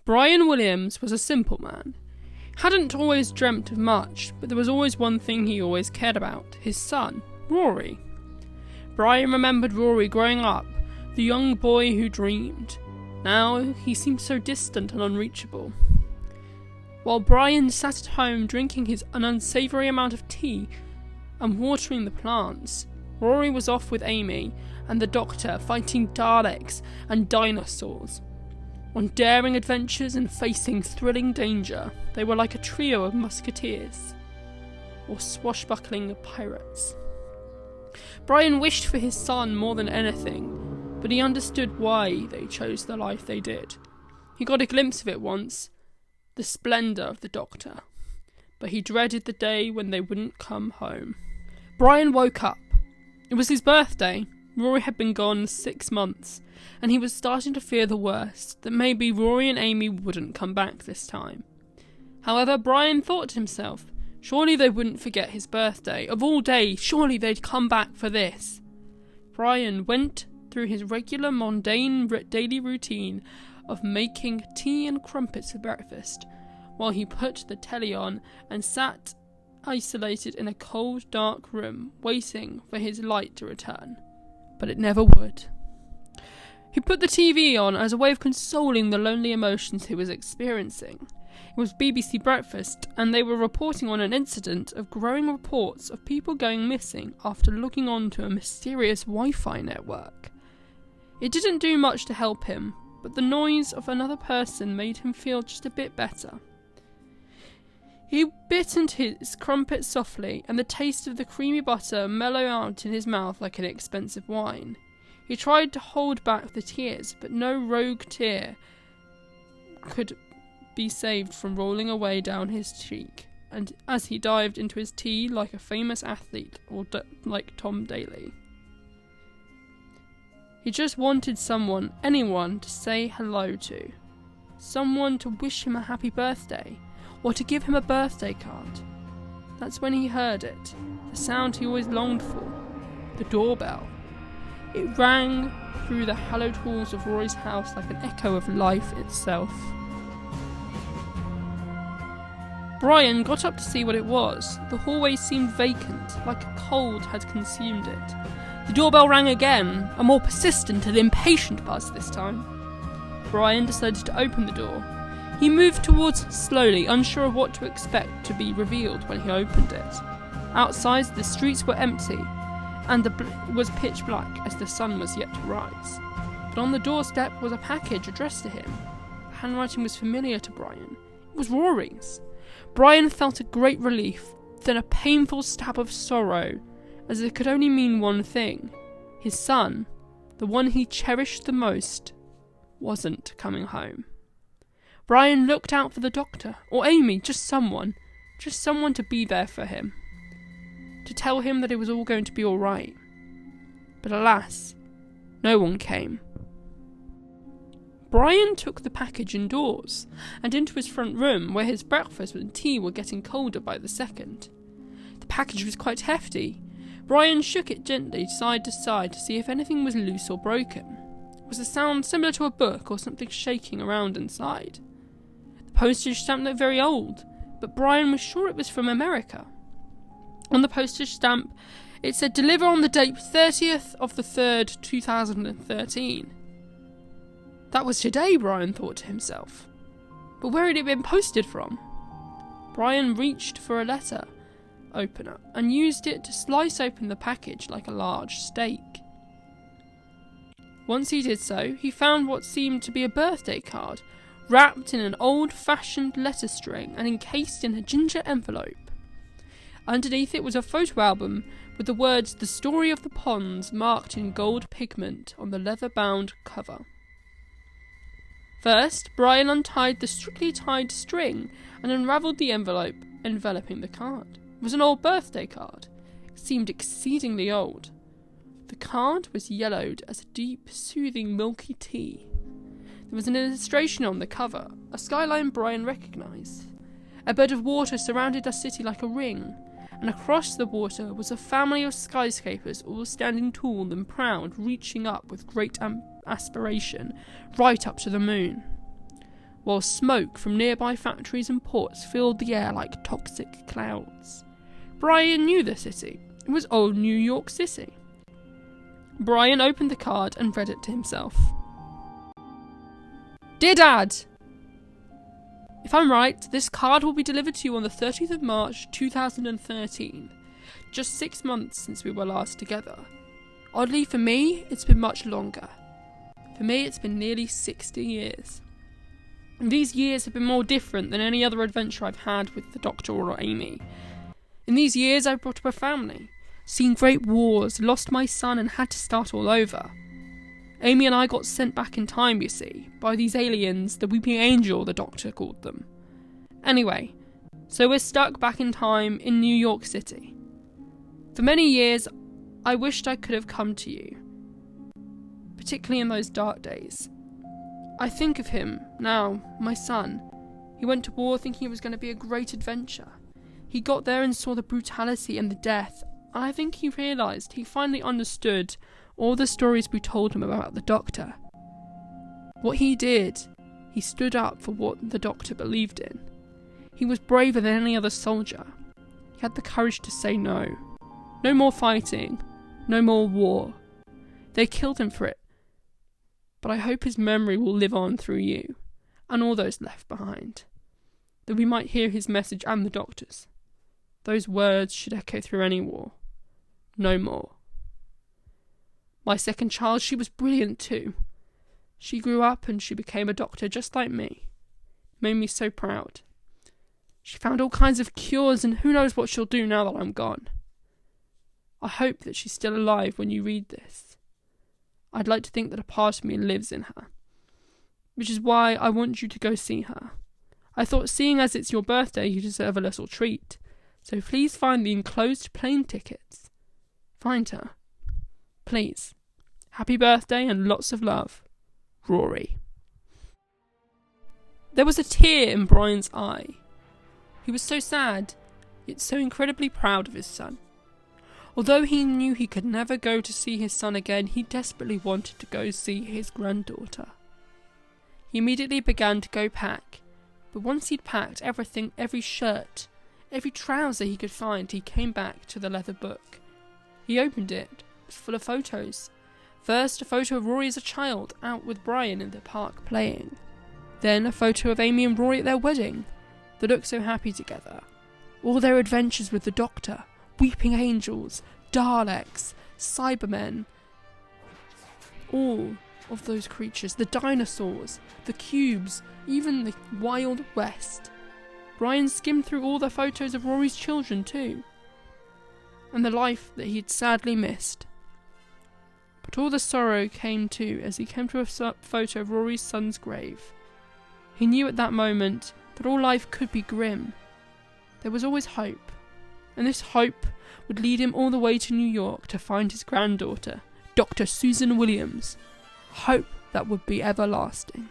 Brian Williams was a simple man. Hadn't always dreamt of much, but there was always one thing he always cared about: his son, Rory. Brian remembered Rory growing up, the young boy who dreamed. Now he seemed so distant and unreachable. While Brian sat at home drinking an unsavoury amount of tea and watering the plants, Rory was off with Amy and the doctor fighting Daleks and dinosaurs. On daring adventures and facing thrilling danger, they were like a trio of musketeers, or swashbuckling pirates. Brian wished for his son more than anything, but he understood why they chose the life they did. He got a glimpse of it once, the splendour of the doctor, but he dreaded the day when they wouldn't come home. Brian woke up. It was his birthday. Rory had been gone 6 months, and he was starting to fear the worst, that maybe Rory and Amy wouldn't come back this time. However, Brian thought to himself, surely they wouldn't forget his birthday. Of all days, surely they'd come back for this. Brian went through his regular mundane daily routine of making tea and crumpets for breakfast, while he put the telly on and sat isolated in a cold, dark room, waiting for his light to return. But it never would. He put the TV on as a way of consoling the lonely emotions he was experiencing. It was BBC Breakfast, and they were reporting on an incident of growing reports of people going missing after logging on to a mysterious Wi-Fi network. It didn't do much to help him, but the noise of another person made him feel just a bit better. He bit into his crumpet softly, and the taste of the creamy butter mellowed out in his mouth like an expensive wine. He tried to hold back the tears, but no rogue tear could be saved from rolling away down his cheek, and as he dived into his tea like a famous athlete, or like Tom Daley. He just wanted someone, anyone, to say hello to. Someone to wish him a happy birthday, or to give him a birthday card. That's when he heard it, the sound he always longed for, the doorbell. It rang through the hallowed halls of Rory's house like an echo of life itself. Brian got up to see what it was. The hallway seemed vacant, like a cold had consumed it. The doorbell rang again, a more persistent and impatient buzz this time. Brian decided to open the door. He moved towards it slowly, unsure of what to expect to be revealed when he opened it. Outside, the streets were empty, and it was pitch black as the sun was yet to rise. But on the doorstep was a package addressed to him. The handwriting was familiar to Brian. It was Rory's. Brian felt a great relief, then a painful stab of sorrow, as it could only mean one thing. His son, the one he cherished the most, wasn't coming home. Brian looked out for the doctor, or Amy, just someone to be there for him, to tell him that it was all going to be all right. But alas, no one came. Brian took the package indoors, and into his front room, where his breakfast and tea were getting colder by the second. The package was quite hefty. Brian shook it gently side to side to see if anything was loose or broken. It was a sound similar to a book or something shaking around inside. The postage stamp looked very old, but Brian was sure it was from America. On the postage stamp, it said deliver on the date 30th of the 3rd, 2013. That was today, Brian thought to himself. But where had it been posted from? Brian reached for a letter opener and used it to slice open the package like a large steak. Once he did so, he found what seemed to be a birthday card, wrapped in an old-fashioned letter string and encased in a ginger envelope. Underneath it was a photo album with the words "The Story of the Ponds" marked in gold pigment on the leather-bound cover. First, Brian untied the strictly tied string and unravelled the envelope enveloping the card. It was an old birthday card. It seemed exceedingly old. The card was yellowed as a deep, soothing, milky tea. There was an illustration on the cover, a skyline Brian recognised. A bed of water surrounded the city like a ring, and across the water was a family of skyscrapers all standing tall and proud, reaching up with great aspiration, right up to the moon. while smoke from nearby factories and ports filled the air like toxic clouds. Brian knew the city. It was old New York City. Brian opened the card and read it to himself. Dear Dad, if I'm right, this card will be delivered to you on the 30th of March 2013, just 6 months since we were last together. Oddly for me, it's been much longer. For me, it's been nearly 60 years. And these years have been more different than any other adventure I've had with the Doctor or Amy. In these years, I've brought up a family, seen great wars, lost my son and had to start all over. Amy and I got sent back in time, you see, by these aliens, the Weeping Angel, the Doctor called them. Anyway, so we're stuck back in time in New York City. For many years, I wished I could have come to you, particularly in those dark days. I think of him now, my son. He went to war thinking it was going to be a great adventure. He got there and saw the brutality and the death. I think he realised, he finally understood all the stories we told him about the Doctor. What he did, he stood up for what the Doctor believed in. He was braver than any other soldier. He had the courage to say no. No more fighting. No more war. They killed him for it. But I hope his memory will live on through you, and all those left behind. That we might hear his message and the Doctor's. Those words should echo through any war. No more. My second child, she was brilliant too. She grew up and she became a doctor just like me. Made me so proud. She found all kinds of cures and who knows what she'll do now that I'm gone. I hope that she's still alive when you read this. I'd like to think that a part of me lives in her. Which is why I want you to go see her. I thought seeing as it's your birthday you deserve a little treat. So please find the enclosed plane tickets. Find her. Please. Happy birthday and lots of love. Rory. There was a tear in Brian's eye. He was so sad, yet so incredibly proud of his son. Although he knew he could never go to see his son again, he desperately wanted to go see his granddaughter. He immediately began to go pack, but once he'd packed everything, every shirt, every trouser he could find, he came back to the leather book. He opened it. It was full of photos. First, a photo of Rory as a child, out with Brian in the park playing. Then, a photo of Amy and Rory at their wedding. They looked so happy together. All their adventures with the Doctor, Weeping Angels, Daleks, Cybermen. All of those creatures, the dinosaurs, the cubes, even the Wild West. Brian skimmed through all the photos of Rory's children too, and the life that he'd sadly missed. But all the sorrow came too as he came to a photo of Rory's son's grave. He knew at that moment that all life could be grim. There was always hope, and this hope would lead him all the way to New York to find his granddaughter, Dr. Susan Williams. Hope that would be everlasting.